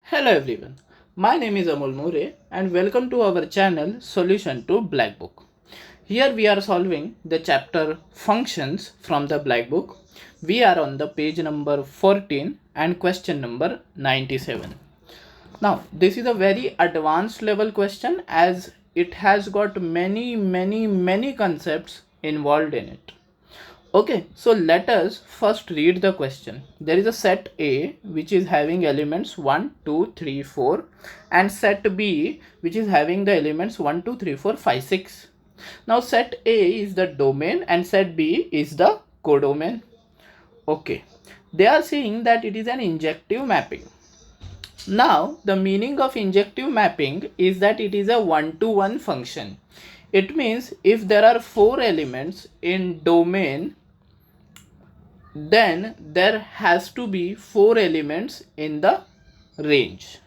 Hello everyone, my name is Amol More and welcome to our channel Solution to Black Book. Here we are solving the chapter Functions from the Black Book. We are on the page number 14 and question number 97. Now this is a very advanced level question as it has got many concepts involved in it. Okay, so let us first read the question. There is a set A which is having elements 1, 2, 3, 4 and set B which is having the elements 1, 2, 3, 4, 5, 6. Now set A is the domain and set B is the codomain. Okay, they are saying that it is an injective mapping. Now the meaning of injective mapping is that it is a one-to-one function. It means if there are 4 elements in domain, then there has to be 4 elements in the range.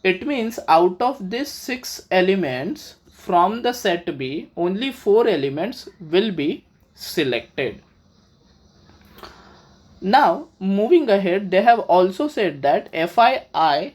It means out of these 6 elements from the set B, only 4 elements will be selected. Now moving ahead, they have also said that fi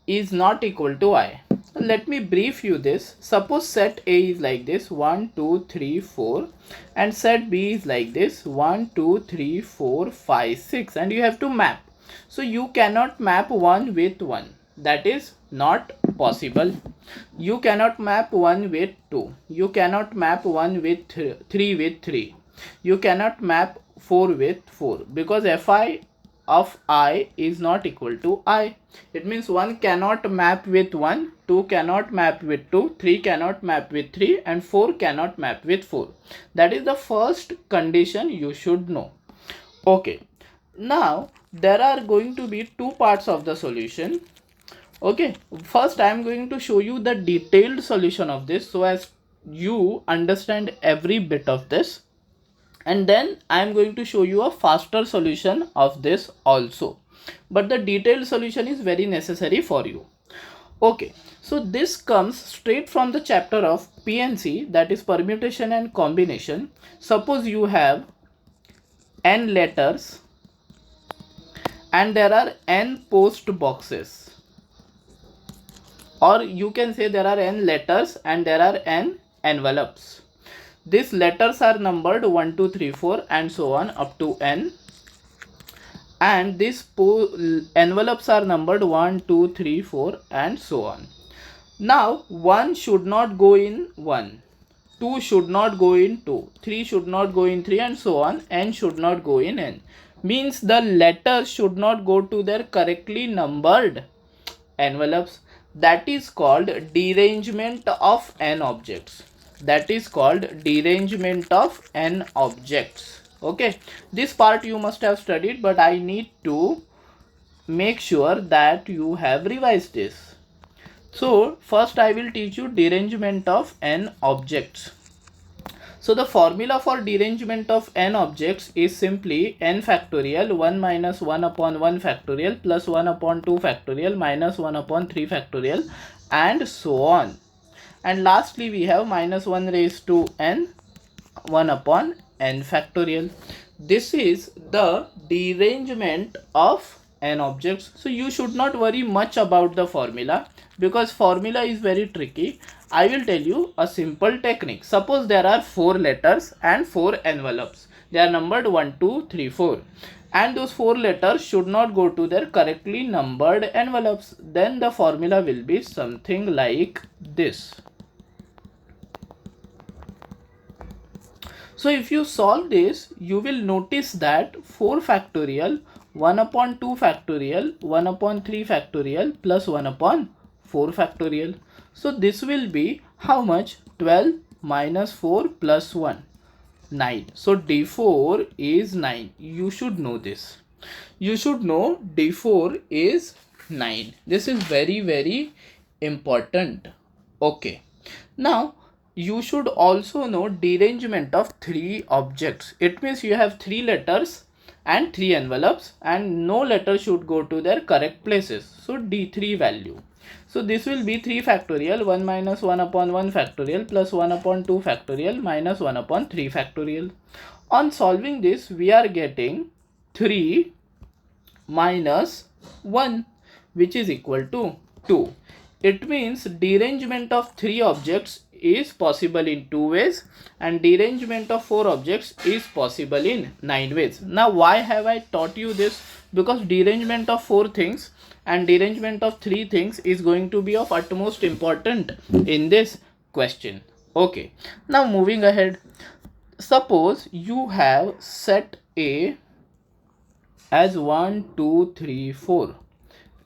is not equal to I. Let me brief you this. Suppose set A is like this 1, 2, 3, 4 and set B is like this 1, 2, 3, 4, 5, 6 and you have to map. So you cannot map 1 with 1. That is not possible. You cannot map 1 with 2. You cannot map 1 with 3 with 3. You cannot map 4 with 4 because fi of I is not equal to I. It means 1 cannot map with 1, 2 cannot map with 2, 3 cannot map with 3 and 4 cannot map with 4. That is the first condition you should know. Okay, now there are going to be two parts of the solution. Okay, first I am going to show you the detailed solution of this so as you understand every bit of this. And then I am going to show you a faster solution of this also. But the detailed solution is very necessary for you. Okay, so this comes straight from the chapter of PNC, that is permutation and combination. Suppose you have n letters and there are n post boxes. Or you can say there are n letters and there are n envelopes. These letters are numbered 1, 2, 3, 4 and so on up to n. And these envelopes are numbered 1, 2, 3, 4 and so on. Now 1 should not go in 1. 2 should not go in 2. 3 should not go in 3 and so on. N should not go in n. Means the letters should not go to their correctly numbered envelopes. That is called derangement of n objects. That is called derangement of n objects. Okay, this part you must have studied, but I need to make sure that you have revised this. So first I will teach you derangement of n objects. So the formula for derangement of n objects is simply n factorial 1 minus 1 upon 1 factorial plus 1 upon 2 factorial minus 1 upon 3 factorial and so on. And lastly we have minus 1 raised to n 1 upon n factorial. This is the derangement of n objects. So you should not worry much about the formula because formula is very tricky. I will tell you a simple technique. Suppose there are 4 letters and 4 envelopes. They are numbered 1, 2, 3, 4. And those 4 letters should not go to their correctly numbered envelopes. Then the formula will be something like this. So if you solve this, you will notice that 4 factorial, 1 upon 2 factorial, 1 upon 3 factorial plus 1 upon 4 factorial. So this will be how much? 12 minus 4 plus 1, 9. So D4 is 9. You should know this. You should know D4 is 9. This is very important. Okay. Now you should also know derangement of 3 objects. It means you have 3 letters and 3 envelopes and no letter should go to their correct places. So D3 value. So this will be 3 factorial 1 minus 1 upon 1 factorial plus 1 upon 2 factorial minus 1 upon 3 factorial. On solving this we are getting 3 minus 1 which is equal to 2. It means derangement of 3 objects is possible in 2 ways and derangement of 4 objects is possible in 9 ways. Now why have I taught you this? Because derangement of 4 things and derangement of 3 things is going to be of utmost important in this question. Okay, now moving ahead. Suppose you have set A as 1, 2, 3, 4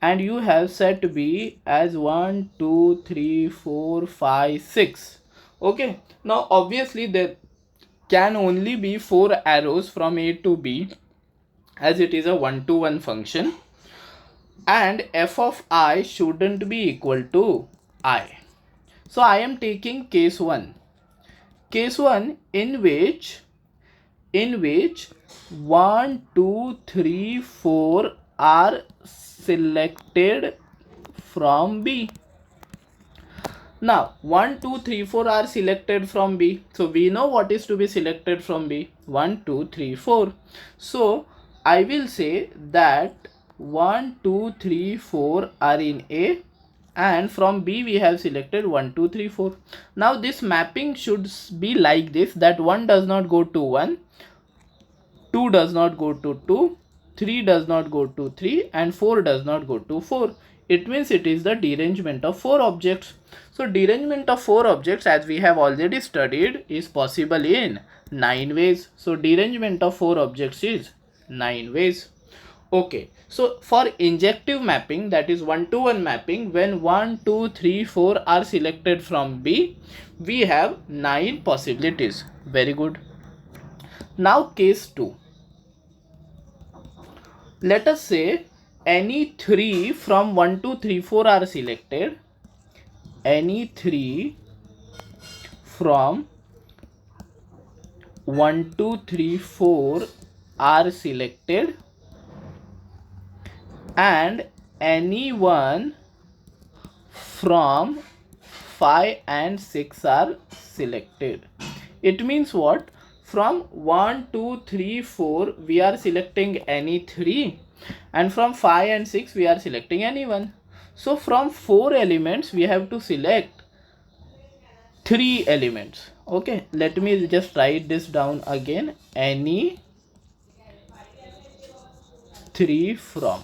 and you have set B as 1, 2, 3, 4, 5, 6. Okay, now obviously there can only be 4 arrows from A to B as it is a 1-to-1 function, and f of I shouldn't be equal to I. So I am taking case 1. Case 1 in which 1, 2, 3, 4 are selected from B. Now 1, 2, 3, 4 are selected from B. So we know what is to be selected from B. 1, 2, 3, 4. So I will say that 1, 2, 3, 4 are in A and from B we have selected 1, 2, 3, 4. Now this mapping should be like this, that 1 does not go to 1, 2 does not go to 2, 3 does not go to 3 and 4 does not go to 4. It means it is the derangement of 4 objects. So derangement of 4 objects, as we have already studied, is possible in 9 ways. So derangement of 4 objects is 9 ways. Okay, so for injective mapping, that is 1-to-1 mapping, when 1, 2, 3, 4 are selected from B, we have 9 possibilities. Very good. Now case 2. Let us say any 3 from 1, 2, 3, 4 are selected. Any 3 from 1, 2, 3, 4 are selected and any one from 5 and 6 are selected. It means what? From 1, 2, 3, 4 we are selecting any 3 and from 5 and 6 we are selecting any one. So from 4 elements we have to select 3 elements. Okay, let me just write this down again. Any 3 from.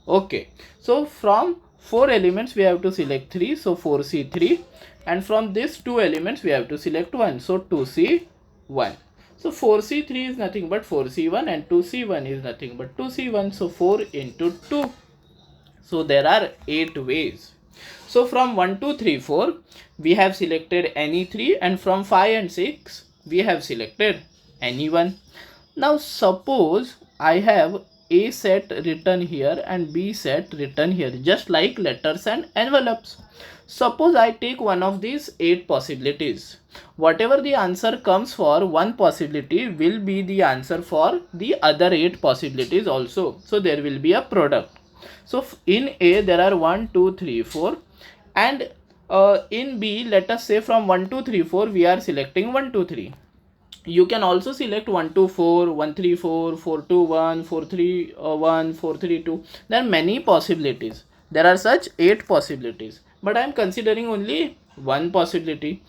Okay, so from 4 elements we have to select 3, so 4C3, and from these 2 elements we have to select 1, so 2C1. So 4C3 is nothing but 4C1 and 2C1 is nothing but 2C1, so 4 into 2. So there are 8 ways. So from 1, 2, 3, 4 we have selected any 3 and from 5 and 6 we have selected any 1. Now suppose I have A set written here and B set written here, just like letters and envelopes. Suppose I take one of these 8 possibilities. Whatever the answer comes for one possibility will be the answer for the other 8 possibilities also. So there will be a product. So in A there are 1, 2, 3, 4 and in B, let us say from 1, 2, 3, 4 we are selecting 1, 2, 3. You can also select 1, 2, 4, 1, 3, 4, 4, 2, 1, 4, 3, 1, 4, 3, 2. There are many possibilities. There are such 8 possibilities. But I am considering only one possibility.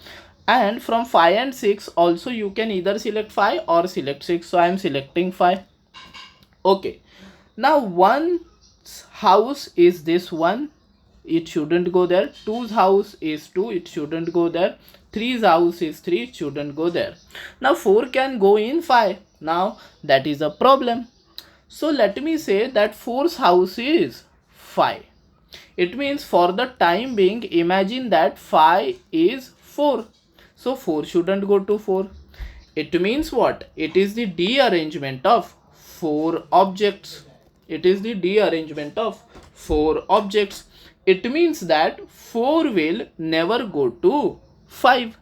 And from 5 and 6 also you can either select 5 or select 6. So I am selecting 5. Okay. Now one's house is this one. It shouldn't go there. 2's house is 2. It shouldn't go there. 3's house is 3. It shouldn't go there. Now 4 can go in 5. Now that is a problem. So let me say that 4's house is 5. It means for the time being, imagine that 5 is 4. So 4 shouldn't go to 4. It means what? It is the dearrangement of 4 objects. It is the dearrangement of 4 objects. It means that 4 will never go to 5.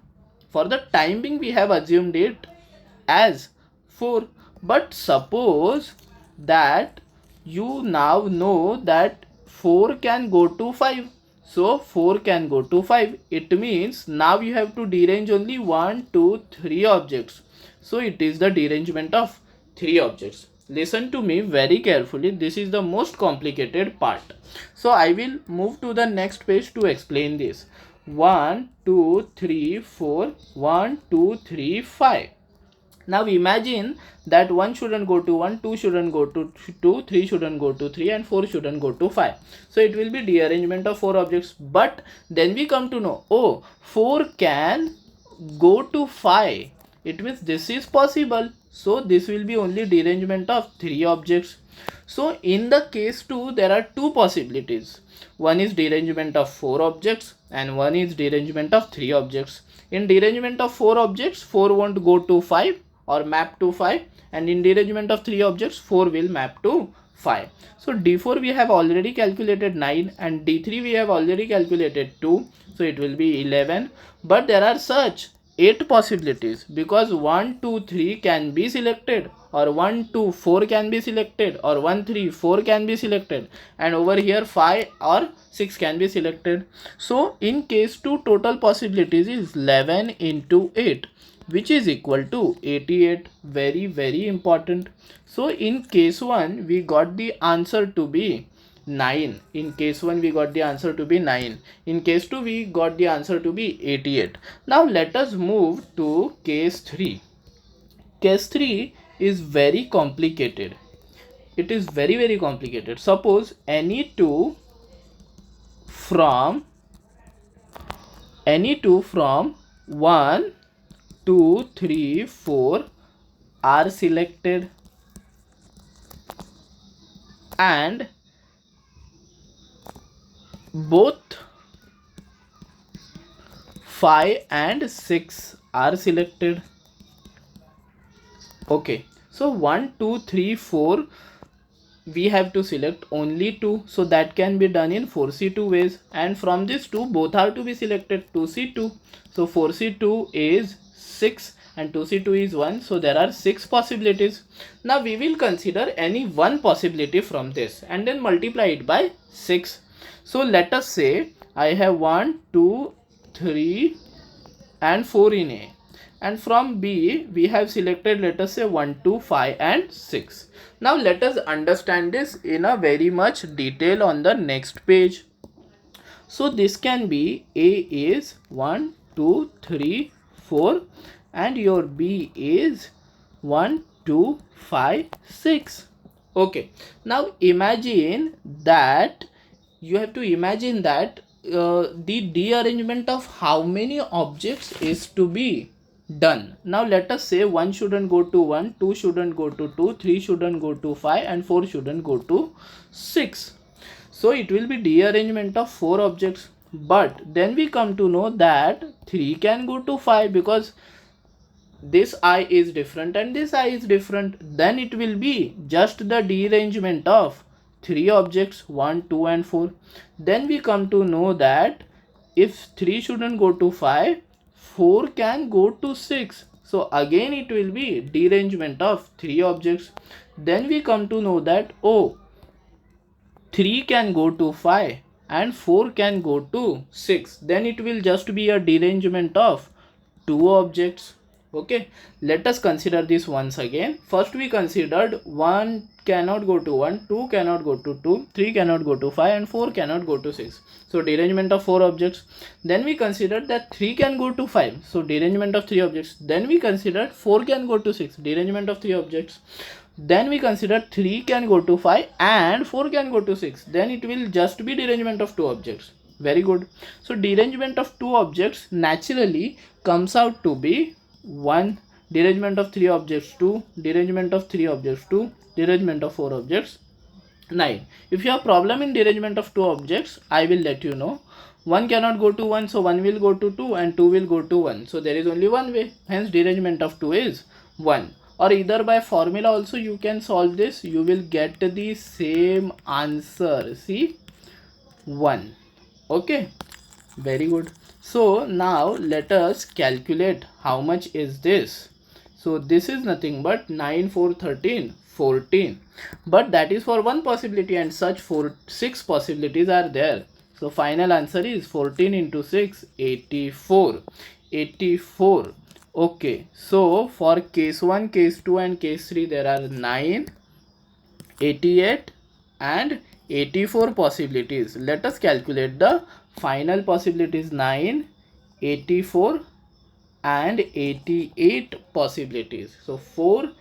For the time being we have assumed it as 4. But suppose that you now know that 4 can go to 5. So 4 can go to 5. It means now you have to derange only 1, 2, 3 objects. So it is the derangement of 3 objects. listen to me very carefully. This is the most complicated part. So I will move to the next page to explain this. 1 2 3 4 1 2 3 5. Now imagine that 1 shouldn't go to 1, 2 shouldn't go to 2, 3 shouldn't go to 3, and 4 shouldn't go to 5. So it will be rearrangement of 4 objects. But then we come to know, oh, 4 can go to 5. It means this is possible. So this will be only derangement of 3 objects. So in the case 2, there are two possibilities. One is derangement of 4 objects and one is derangement of 3 objects. In derangement of 4 objects, 4 won't go to 5 or map to 5, and in derangement of 3 objects, 4 will map to 5. So D4 we have already calculated 9 and D3 we have already calculated 2. So it will be 11. But there are such 8 possibilities, because 1 2 3 can be selected, or 1 2 4 can be selected, or 1 3 4 can be selected, and over here 5 or 6 can be selected. So in case 2, total possibilities is 11 into 8, which is equal to 88. Very important. So in case 1 we got the answer to be 9. In case 1 we got the answer to be 9. In case 2 we got the answer to be 88. Now let us move to case 3. Case 3 is very complicated. It is very complicated. Suppose any two from 1 2 3 4 are selected, and both 5 and 6 are selected. Okay, so 1 2 3 4 we have to select only 2, so that can be done in 4C2 ways, and from this 2 both are to be selected, 2C2. So 4C2 is 6 and 2C2 is 1, so there are 6 possibilities. Now we will consider any one possibility from this and then multiply it by 6. So let us say I have 1 2 3 and 4 in A, and from B we have selected, let us say, 1 2 5 and 6. Now let us understand this in a very much detail on the next page. So this can be A is 1 2 3 4 and your B is 1 2 5 6. Okay, now imagine that you have to imagine that the dearrangement of how many objects is to be done. Now let us say 1 shouldn't go to 1, 2 shouldn't go to 2, 3 shouldn't go to 5 and 4 shouldn't go to 6. So it will be dearrangement of 4 objects. But then we come to know that 3 can go to 5 because this I is different and this I is different. Then it will be just the dearrangement of 3 objects, 1 2 and 4. Then we come to know that if 3 shouldn't go to 5, 4 can go to 6. So again it will be derangement of 3 objects. Then we come to know that, oh, 3 can go to 5 and 4 can go to 6. Then it will just be a derangement of 2 objects. Okay, let us consider this once again. First we considered 1 cannot go to 1, 2 cannot go to 2, 3 cannot go to 5 and 4 cannot go to 6. So derangement of 4 objects. Then we considered that 3 can go to 5. So derangement of 3 objects. Then we considered 4 can go to 6. Derangement of 3 objects. Then we consider 3 can go to 5 and 4 can go to 6. Then it will just be derangement of 2 objects. Very good. So derangement of 2 objects naturally comes out to be 1. Derangement of 3 objects 2. Derangement of 3 objects 2. Derangement of 4 objects 9. If you have problem in derangement of 2 objects, I will let you know. 1 cannot go to 1, so 1 will go to 2 and 2 will go to 1. So there is only one way. Hence derangement of 2 is 1. Or either by formula also you can solve this. You will get the same answer. See, 1. Okay, very good. So now let us calculate how much is this. So this is nothing but 9 4 13 14. But that is for one possibility and such 6 possibilities are there. So final answer is 14 into 6, 84. 84. Okay, so for case 1, case 2 and case 3 there are 9, 88 and 84 possibilities. Let us calculate the final possibilities. 9, 84 and 88 possibilities. So 4,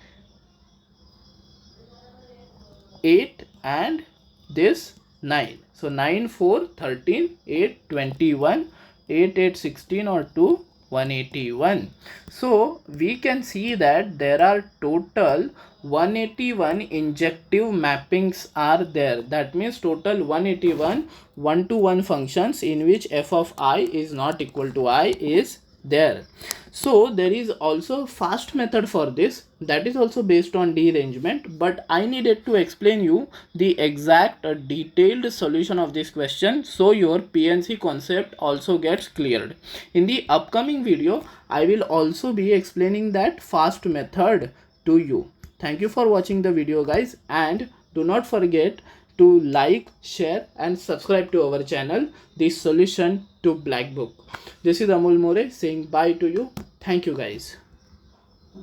8 and this 9. So 9, 4, 13, 8, 21, 8, 8, 16 or 2, 181. So we can see that there are total 181 injective mappings are there. That means total 181 1-to-1 functions in which f of I is not equal to I is there. So there is also a fast method for this, that is also based on derangement, but I needed to explain you the exact detailed solution of this question so your PNC concept also gets cleared. In the upcoming video I will also be explaining that fast method to you. Thank you for watching the video guys, and do not forget to like, share and subscribe to our channel, The Solution to Black Book. This is Amol More saying bye to you. Thank you guys.